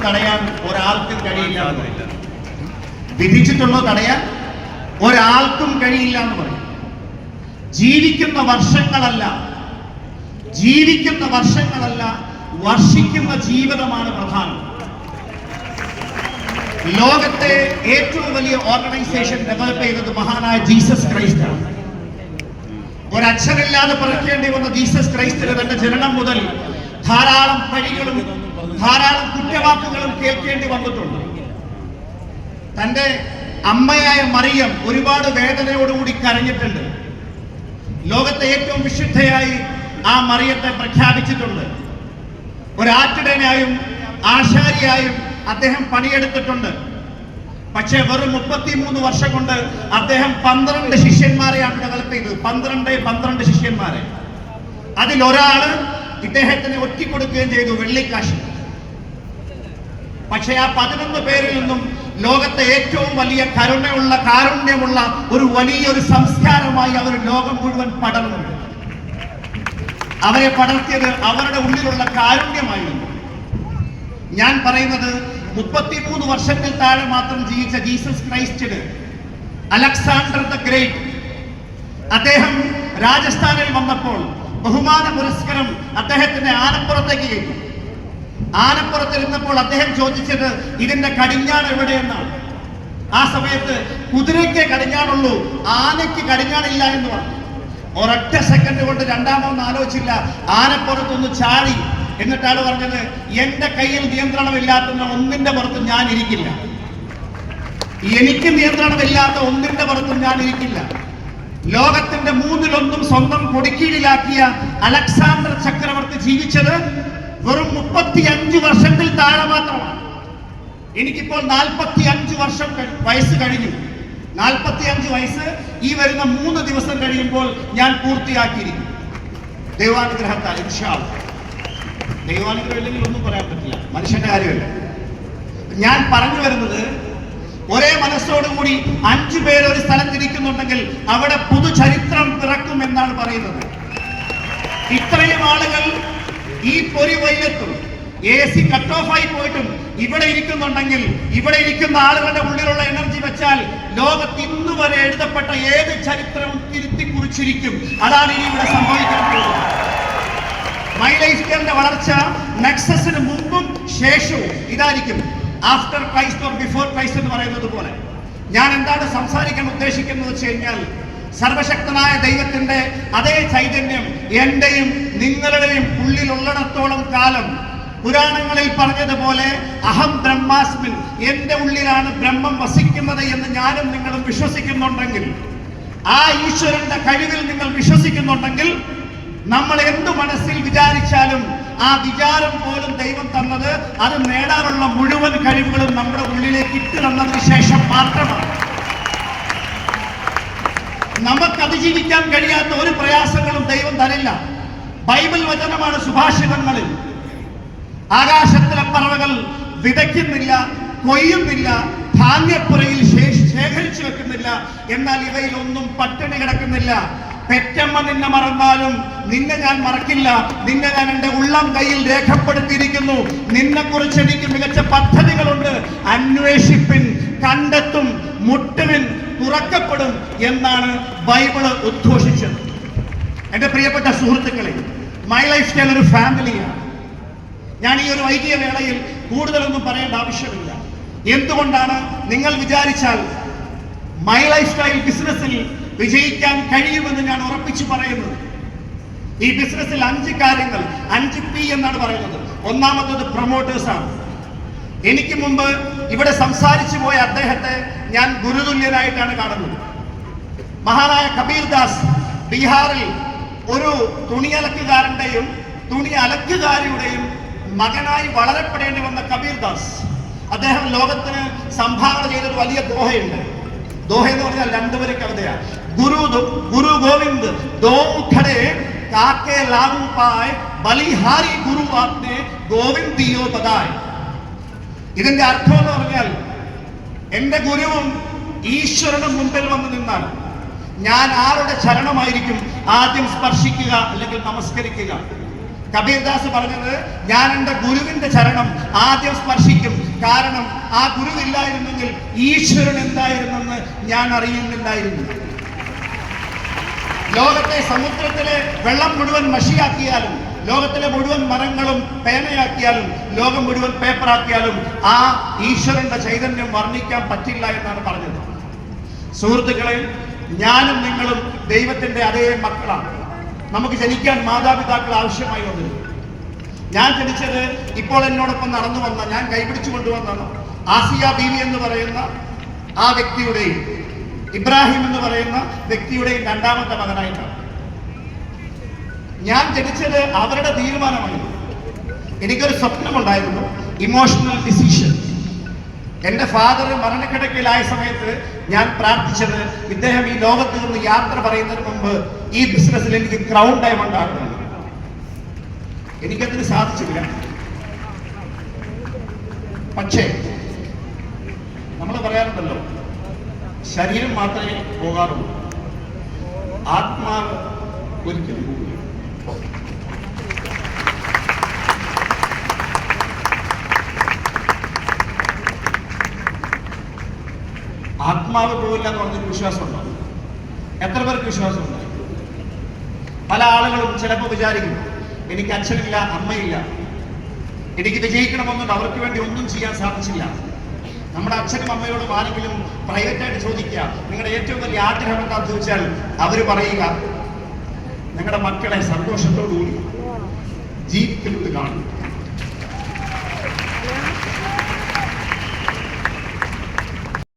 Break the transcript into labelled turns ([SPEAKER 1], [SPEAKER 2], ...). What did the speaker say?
[SPEAKER 1] തടയാൻ ഒരാൾക്കും കഴിയില്ല എന്ന് പറയും. വിധിച്ചിട്ടുള്ളത് തടയാൻ ഒരാൾക്കും കഴിയില്ല എന്ന് പറയും. ജീവിക്കുന്ന വർഷങ്ങളല്ല, വർഷിക്കുന്ന ജീവിതമാണ് പ്രധാനം. ലോകത്തെ ഏറ്റവും വലിയ ഓർഗനൈസേഷൻ ഡെവലപ്പ് ചെയ്തത് മഹാനായ ജീസസ് ക്രൈസ്റ്റ് ആണ്. ഒരക്ഷരമില്ലാതെ പിറക്കേണ്ടി വന്ന ജീസസ് ക്രൈസ്റ്റിന് തന്റെ ജനനം മുതൽ ധാരാളം പഴികളും ധാരാളം കുറ്റവാക്കുകളും കേൾക്കേണ്ടി വന്നിട്ടുണ്ട്. തന്റെ അമ്മയായ മറിയം ഒരുപാട് വേദനയോടുകൂടി കരഞ്ഞിട്ടുണ്ട്. ലോകത്തെ ഏറ്റവും വിശുദ്ധയായി ആ മറിയത്തെ പ്രഖ്യാപിച്ചിട്ടുണ്ട്. ഒരാട്ടിടനായും ആശാരിയായും അദ്ദേഹം പണിയെടുത്തിട്ടുണ്ട്. പക്ഷേ വെറും 33 വർഷം കൊണ്ട് അദ്ദേഹം 12 ശിഷ്യന്മാരെയാണ് ഡെവലപ്പ് ചെയ്തത്. 12 ശിഷ്യന്മാരെ. അതിലൊരാള് ഇദ്ദേഹത്തിന് ഒറ്റിക്കൊടുക്കുകയും ചെയ്തു, വെള്ളിക്കാശ്. പക്ഷേ ആ 11 പേരിൽ നിന്നും ലോകത്തെ ഏറ്റവും വലിയ കാരുണ്യമുള്ള ഒരു വലിയൊരു സംസ്കാരമായി അവർ ലോകം മുഴുവൻ പടർന്നു. അവരെ പടർത്തിയത് അവരുടെ ഉള്ളിലുള്ള കാരുണ്യമായിരുന്നു. ഞാൻ പറയുന്നത് 33 വർഷത്തിൽ താഴെ മാത്രം ജീവിച്ച ജീസസ് ക്രൈസ്റ്റിന് അലക്സാണ്ടർ ദ ഗ്രേറ്റ് അദ്ദേഹം രാജസ്ഥാനിൽ വന്നപ്പോൾ ബഹുമാന പുരസ്കാരം അദ്ദേഹത്തിന്റെ ആനപ്പുറത്തേക്ക് കയറ്റി. ആനപ്പുറത്തിരുന്നപ്പോൾ അദ്ദേഹം ചോദിച്ചത് ഇതിന്റെ കടിഞ്ഞാണ് എവിടെയെന്നാണ്. ആ സമയത്ത് കുതിരയ്ക്ക് കടിഞ്ഞാണുള്ളൂ, ആനയ്ക്ക് കടിഞ്ഞാണില്ല എന്ന് പറഞ്ഞു. ഒരൊറ്റ സെക്കൻഡ് കൊണ്ട് രണ്ടാമൊന്നും ആലോചിച്ചില്ല, ആനപ്പുറത്തൊന്ന് ചാടി. എന്നിട്ടാണ് പറഞ്ഞത്, എന്റെ കയ്യിൽ നിയന്ത്രണമില്ലാത്ത ഒന്നിന്റെ പുറത്തും ഞാൻ ഇരിക്കില്ല, എനിക്ക് നിയന്ത്രണമില്ലാത്ത ഒന്നിന്റെ പുറത്തും ഞാൻ ഇരിക്കില്ല. ലോകത്തിന്റെ 1/3 സ്വന്തം കൊടിക്കീഴിലാക്കിയ അലക്സാണ്ടർ ചക്രവർത്തി ജീവിച്ചത് വെറും 35 വർഷത്തിൽ താഴെ മാത്രമാണ്. എനിക്കിപ്പോൾ 45 വയസ്സ് കഴിഞ്ഞു. 45 വയസ്സ് ഈ വരുന്ന 3 ദിവസം കഴിയുമ്പോൾ ഞാൻ പൂർത്തിയാക്കിയിരിക്കും. ദൈവാനുഗ്രഹത്താൽ ഇൻഷാ അല്ലാഹ്. ദൈവാനുഗ്രഹം ഇല്ലെങ്കിൽ ഒന്നും പറയാൻ പറ്റില്ല, മനുഷ്യന്റെ കാര്യമല്ല. ഞാൻ പറഞ്ഞു വരുന്നത്, ഒരേ മനസ്സോടുകൂടി 5 പേർ ഒരു സ്ഥലത്തിരിക്കുന്നുണ്ടെങ്കിൽ അവിടെ പുതുചരിത്രം പിറക്കും എന്നാണ് പറയുന്നത്. ഇത്രയും ആളുകൾ ഈ പൊരി വെയിലത്തും AC കട്ട് ഓഫ് ആയി പോയിട്ടും ഇവിടെ ഇരിക്കുന്നുണ്ടെങ്കിൽ, ഇവിടെ ഇരിക്കുന്ന ആളുകളുടെ ഉള്ളിലുള്ള എനർജി വെച്ചാൽ ലോകത്ത് ഇന്നു വരെ എഴുതപ്പെട്ട ഏത് ചരിത്രവും തിരുത്തി കുറിച്ചിരിക്കും. അതാണ് ഇനി ഇവിടെ സംഭവിക്കാൻ പോകുന്നത്. മൈ ലൈഫ് സ്റ്റൈലിന്റെ വളർച്ച നെക്സസിന് മുമ്പും ശേഷവും ഇതായിരിക്കും. After Christ or before Christ എന്ന് പറയുന്നത് പോലെ. ഞാൻ എന്താണ് സംസാരിക്കാൻ ഉദ്ദേശിക്കുന്നത് വെച്ച് കഴിഞ്ഞാൽ, സർവശക്തനായ ദൈവത്തിന്റെ അതേ ചൈതന്യം എന്റെയും നിങ്ങളുടെയും ഉള്ളിലുള്ളിടത്തോളം കാലം, പുരാണങ്ങളിൽ പറഞ്ഞതുപോലെ അഹം ബ്രഹ്മാസ്മിൻ, എന്റെ ഉള്ളിലാണ് ബ്രഹ്മം വസിക്കുന്നത് എന്ന് ഞാനും നിങ്ങളും വിശ്വസിക്കുന്നുണ്ടെങ്കിൽ, ആ ഈശ്വരന്റെ കഴിവിൽ നിങ്ങൾ വിശ്വസിക്കുന്നുണ്ടെങ്കിൽ, നമ്മൾ എന്തു മനസ്സിൽ വിചാരിച്ചാലും ആ വിചാരം പോലും ദൈവം തന്നത് അത് നേടാനുള്ള മുഴുവൻ കഴിവുകളും നമ്മുടെ ഉള്ളിലേക്ക് ഇട്ട് തന്നതിന് ശേഷം മാത്രമാണ്. നമുക്ക് അതിജീവിക്കാൻ കഴിയാത്ത ഒരു പ്രയാസങ്ങളും ദൈവം തരില്ല. ബൈബിൾ വചനമാണ് സുഭാഷിതങ്ങളിൽ. ആകാശത്തിലെ പറവകൾ വിതയ്ക്കുന്നില്ല, കൊയ്യുന്നില്ല, ധാന്യപ്പുരയിൽ ശേഖരിച്ചു വെക്കുന്നില്ല, എന്നാൽ ഇവയിലൊന്നും പട്ടിണി കിടക്കുന്നില്ല. പെറ്റമ്മ നിന്നെ മറന്നാലും നിന്നെ ഞാൻ മറക്കില്ല, നിന്നെ ഞാൻ എൻ്റെ ഉള്ളം കയ്യിൽ രേഖപ്പെടുത്തിയിരിക്കുന്നു. നിന്നെ കുറിച്ച് എനിക്ക് മികച്ച പദ്ധതികളുണ്ട്. അന്വേഷിപ്പിൻ, കണ്ടെത്തും, മുട്ടുവിൻ, തുറക്കപ്പെടും എന്നാണ് ബൈബിള് ഉദ്ഘോഷിച്ചത്. എൻ്റെ പ്രിയപ്പെട്ട സുഹൃത്തുക്കളെ, മൈ ലൈഫ് സ്റ്റൈൽ ഒരു ഫാമിലിയാണ്. ഞാൻ ഈ ഒരു വൈകിയ വേളയിൽ കൂടുതലൊന്നും പറയേണ്ട ആവശ്യമില്ല. എന്തുകൊണ്ടാണ്? നിങ്ങൾ വിചാരിച്ചാൽ മൈ ലൈഫ് സ്റ്റൈൽ ബിസിനസ്സിൽ വിജയിക്കാൻ കഴിയുമെന്ന് ഞാൻ ഉറപ്പിച്ചു പറയുന്നത്. ഈ ബിസിനസ്സിൽ 5 കാര്യങ്ങൾ, 5 P എന്നാണ് പറയുന്നത്. ഒന്നാമത്തത് പ്രൊമോട്ടേഴ്സ് ആണ്. എനിക്ക് മുമ്പ് ഇവിടെ സംസാരിച്ചു പോയ അദ്ദേഹത്തെ ഞാൻ ഗുരുതുല്യനായിട്ടാണ് കാണുന്നത്. മഹാനായ കബീർ ദാസ് ബീഹാറിൽ ഒരു തുണിയലക്കുകാരന്റെയും തുണി അലക്കുകാരിയുടെയും മകനായി വളരപ്പെടേണ്ടി വന്ന കബീർ ദാസ്, അദ്ദേഹം ലോകത്തിന് സംഭാവന ചെയ്തൊരു വലിയ ദോഹയുണ്ട്. ദോഹ എന്ന് പറഞ്ഞാൽ 2 വരി കവിതയാണ്. ഗുരു ഗോവിന്ദ് ദോ ഖടേ കാക്കെ ലാഗു പായ് ബലിഹാരി ഗുരു ആപ്നെ ഗോവിന്ദ് ദിയോ ബദായ്. ഇതിന്റെ അർത്ഥം എന്ന് പറഞ്ഞാൽ, എന്റെ ഗുരുവും ഈശ്വരനും മുമ്പിൽ വന്ന് നിന്നാൽ ഞാൻ ആരുടെ ചരണമായിരിക്കും ആദ്യം സ്പർശിക്കുക അല്ലെങ്കിൽ നമസ്കരിക്കുക? കബീർദാസ് പറഞ്ഞത്, ഞാൻ എൻ്റെ ഗുരുവിന്റെ ചരണം ആദ്യം സ്പർശിക്കും, കാരണം ആ ഗുരുവില്ലായിരുന്നെങ്കിൽ ഈശ്വരൻ എന്തായിരുന്നെന്ന് ഞാൻ അറിയുന്നില്ലായിരുന്നു. ലോകത്തെ സമുദ്രത്തിലെ വെള്ളം മുഴുവൻ മഷിയാക്കിയാലും, ലോകത്തിലെ മുഴുവൻ മരങ്ങളും പേനയാക്കിയാലും, ലോകം മുഴുവൻ പേപ്പറാക്കിയാലും ആ ഈശ്വരന്റെ ചൈതന്യം വർണ്ണിക്കാൻ പറ്റില്ല എന്നാണ് പറഞ്ഞത്. സുഹൃത്തുക്കളെ, ഞാനും നിങ്ങളും ദൈവത്തിന്റെ അതേ മക്കളാണ്. നമുക്ക് ജനിക്കാൻ മാതാപിതാക്കൾ ആവശ്യമായി വന്നത്. ഞാൻ ജനിച്ചത് ഇപ്പോൾ എന്നോടൊപ്പം നടന്നു വന്ന, ഞാൻ കൈപിടിച്ചു കൊണ്ടുവന്ന ആസിയ ബീവി എന്ന് പറയുന്ന ആ വ്യക്തിയുടെയും ഇബ്രാഹിം എന്ന് പറയുന്ന വ്യക്തിയുടെയും രണ്ടാമത്തെ മകനായിട്ടാണ്. ഞാൻ ജനിച്ചത് അവരുടെ തീരുമാനമായിരുന്നു. എനിക്കൊരു സ്വപ്നമുണ്ടായിരുന്നു, ഇമോഷണൽ ഡിസിഷൻ. എൻ്റെ ഫാദർ മരണക്കിടക്കയിലായ സമയത്ത് ഞാൻ പ്രാർത്ഥിച്ചത്, ഇദ്ദേഹം ഈ ലോകത്ത് നിന്ന് യാത്ര പറയുന്നതിന് മുമ്പ് ഈ ബിസിനസ്സിൽ എനിക്ക് ക്രൗൺ ഡയമണ്ട് ആക്കണം. എനിക്കതിന് സാധിച്ചില്ല. പക്ഷേ നമ്മൾ പറയാറുണ്ടല്ലോ, ശരീരം മാത്രമേ പോകാറുള്ളൂ, ആത്മാവ് ഒരിക്കലും പോകില്ല. ആത്മാവ് പോകില്ല എന്ന് പറഞ്ഞൊരു വിശ്വാസമുണ്ടോ? എത്ര പേർക്ക് വിശ്വാസമുണ്ട്? പല ആളുകളും ചിലപ്പോൾ വിചാരിക്കും, എനിക്ക് അച്ഛനില്ല, അമ്മയില്ല, എനിക്ക് വിജയിക്കണമെന്നുണ്ട്, അവർക്ക് വേണ്ടി ഒന്നും ചെയ്യാൻ സാധിച്ചില്ല. നമ്മുടെ അച്ഛനും അമ്മയോടും ആരെങ്കിലും പ്രൈവറ്റായിട്ട് ചോദിക്കുക, നിങ്ങളുടെ ഏറ്റവും വലിയ ആഗ്രഹം എന്താണെന്ന് ചോദിച്ചാൽ അവർ പറയുക, നിങ്ങളുടെ മക്കളെ സന്തോഷത്തോടുകൂടി ജീവിക്കുന്നത് കാണും.